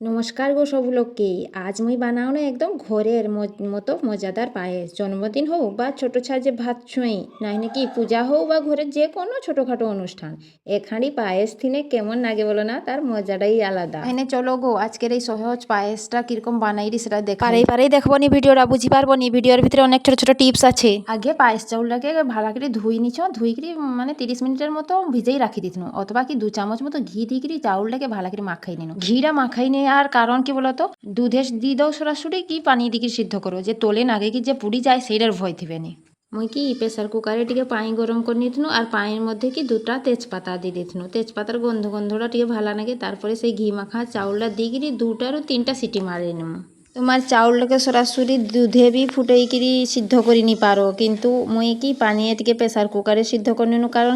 নমস্কার গো সব লোককে। আজ মুই বানাও না একদম ঘরের মতো মজাদার পায়েস। জন্মদিন হোক বা ছোট সাজে ভাত ছুঁই নাই নাকি পূজা হোক বা ঘরের যে কোনো ছোটোখাটো অনুষ্ঠান, এখানে পায়েস থিনে কেমন লাগে বলো না, তার মজাটাই আলাদা। এনে চলো গো আজকের এই সহজ পায়েসটা কিরকম বানাইরি সেটা দেখ। পারেই দেখবো নি ভিডিওটা, বুঝি পারবো নি। ভিডিওর ভিতরে অনেক ছোট ছোট টিপস আছে। আগে পায়েস চাউলটাকে ভালো করে ধুই নিছ, ধুই করে মানে 30 মিনিটের মতো ভিজেই রাখি দিত, অথবা কি 2 চামচ মতো ঘি দিয়ে করে চাউলটাকে ভালো করে মাখাই নিন। ঘিটা মাখাই নিয়ে আর কারণ কি বলতো, দুধে দিয়ে দাও সরাসরি কি পানি দিয়ে সিদ্ধ করো, যে তোলে নাগে কি যে পুড়ি যায় সেইটার ভয় থিবে নি। মুই কি প্রেসার কুকারে টিকে পানি গরম করে নিতনু, আর পানির মধ্যে কি 2টা তেজপাতা দিয়ে দিতনু। তেজপাতার গন্ধটা টিকে ভালো লাগে। তারপরে সেই ঘি মাখা চাউলটা দিয়ে গিয়ে 2টারও 3টা সিটি মারিয়ে নেব। তোমার চাউলটাকে সরাসরি দুধে বি ফুটাই কিরি সিদ্ধ করে নি পারো, কিন্তু মুই কি পানিয়ে টিকে প্রেসার কুকারে সিদ্ধ করে নিনু, কারণ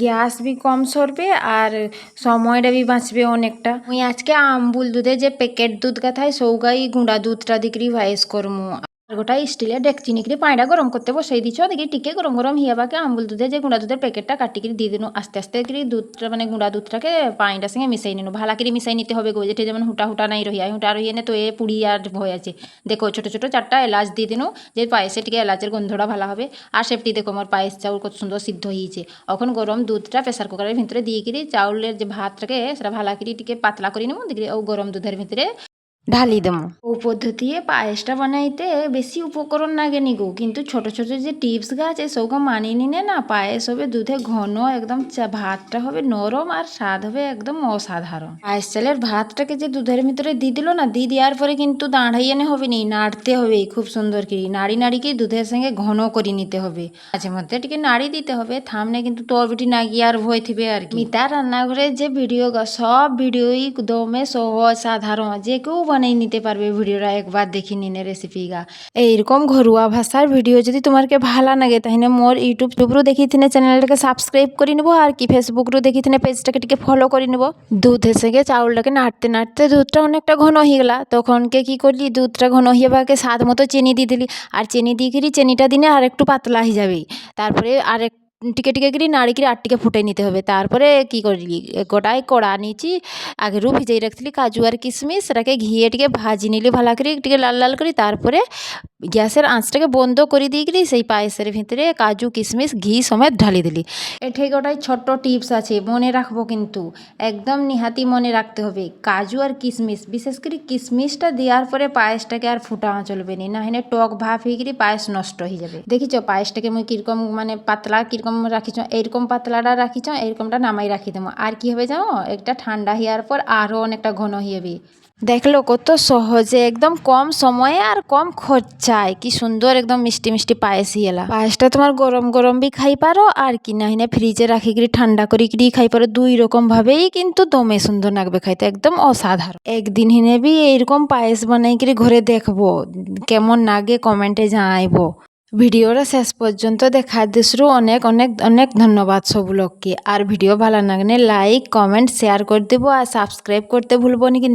গ্যাস বি কম সরবে আর সময়টা বি বাঁচবে অনেকটা। মুই আজকে আমুল দুধে যে প্যাকেট দুধ কথায় সৌগাই গুঁড়া দুধটা দিকরি ভাইস করমু। আর গোটা স্টিলের ডেকচি নিকরি পানিটা গরম করতে বসাই দিছ, দেখি টিকে গরম গরম হিয়াবাকে আমুল দুধে যে গুঁড়া দুধের প্যাকেটটা কাটি করে দিয়ে দিনু। আস্তে আস্তে করে দুধটা মানে গুঁড়া দুধটাকে পানিটার সঙ্গে মিশাই নিনু। ভালো করে মিশাই নিতে হবে গো, যেটা যেমন হুটা নাই রহিয়া, হুটা রহিয়ে নে তো এ পুড়ি আর ভয় আছে। দেখো ছোট ছোট 4টা এলাচ দিয়ে দিনু, যে পায়েসে টিকে এলাচের গন্ধটা ভালো হবে। আর সেপটি দেখো আমার পায়েস চাউল কত সুন্দর সিদ্ধ হয়েছে। এখন গরম দুধটা প্রেসার কুকারের ভিতরে দিয়ে কিরি চাউলের যে ভাতটাকে সেটা ভালো করে টিকে পাতলা করে নেবো, দেখি ও গরম দুধের ভিতরে ঢালি দেবো। ও পদ্ধতিতে পায়েসটা বানাইতে বেশি উপকরণ লাগে নি গো, কিন্তু ছোট ছোট যে টিপস গা আছে সবকে মানিয়ে নিলে না পায়েস হবে দুধে ঘন একদম, ভাতটা হবে নরম আর স্বাদ হবে একদম অসাধারণ। পায়েস চালের ভাতটাকে যে দুধের ভিতরে দিয়ে দিল না, দিয়ে দেওয়ার পরে কিন্তু দাঁড়াইয়ে হবে নি, নাড়তে হবে খুব সুন্দর করে। নাড়িকে দুধের সঙ্গে ঘন করে নিতে হবে। মাঝে মধ্যে টিকে নাড়ি দিতে হবে, থামনে কিন্তু তোর বিটি না গিয়ে আর ভয় থিবে আর কি। মিতা রান্নাঘরের যে ভিডিও গা সব ভিডিওই একদমে সহজ সাধারণ, যে কেউ বানিয়ে নিতে পারবে। ভিডিওটা একবার দেখি নিনে রেসিপি গা। এইরকম ঘরোয়া ভাষার ভিডিও যদি তোমাকে ভালো লাগে তাহলে মোর ইউটিউবরও দেখি থিনে চ্যানেলটাকে সাবস্ক্রাইব করে নেবো, আর কি ফেসবুকরও দেখি থিনে পেজটাকে টিকে ফলো করে নেবো। দুধের সঙ্গে চাউলটাকে নাড়তে নাড়তে দুধটা অনেকটা ঘন হয়ে গেলা, তখনকে কি করলি দুধটা ঘন হয়ে বাকে স্বাদ মতো চিনি দিয়ে দিলি। আর চিনি দিয়ে গিয়ে চিনিটা দিনে আর একটু পাতলা হয়ে যাবে। তারপরে আর টিকে টিকে করে নাড়ি করে আটটিকে ফুটাই নিতে হবে। তারপরে কি করলি, গোটাই কড়া নিচি আগেরও ভিজাই রাখছিলি কাজু আর কিশমিশ, সেটাকে ঘিয়ে টিকে ভাজি নিলি ভালো করে টিকে লাল লাল করে। তারপরে গ্যাসের আঁচটাকে বন্ধ করে দিয়ে গেলি সেই পায়েসের ভিতরে কাজু কিশমিশ ঘি সমেত ঢালি দিলি। এঠে গোটাই ছোট্ট টিপস আছে, মনে রাখবো কিন্তু একদম নিহাতি মনে রাখতে হবে। কাজু আর কিশমিশ, বিশেষ করে কিশমিশটা দেওয়ার পরে পায়েসটাকে আর ফুটানো চলবে না, না হলে টক ভাব হয়ে গেলে পায়েস নষ্ট হয়ে যাবে। দেখিছ পায়েসটাকে মুই কিরকম মানে পাতলা কিরকম রাখিছ, এইরকম পাতলাটা রাখিছ, এইরকমটা নামাই রাখি দেবো। আর কি হবে জানো, একটা ঠান্ডা হওয়ার পর আরও অনেকটা ঘন হয়ে যাবে। দেখলো কত সহজে একদম কম সময়ে আর কম খরচায় কি সুন্দর একদম মিষ্টি মিষ্টি পায়েস এলা। পায়েসটা তোমার গরম গরম বি খাই পারো, আর কি না হিনে ফ্রিজে রাখি গিয়ে ঠান্ডা করি গিয়ে খাই পারো। 2 রকম ভাবেই কিন্তু দমে সুন্দর লাগবে খাইতে, একদম অসাধারণ। একদিন হিনে বি এইরকম পায়েস বানাই গিয়ে ঘরে দেখবো কেমন লাগে, কমেন্টে জানাইবো। ভিডিওটা শেষ পর্যন্ত দেখার দৃশ্য অনেক অনেক অনেক ধন্যবাদ সব লোককে। আর ভিডিও ভালো লাগলে লাইক কমেন্ট শেয়ার করে দেবো, আর সাবস্ক্রাইব করতে ভুলবো না কিন্তু।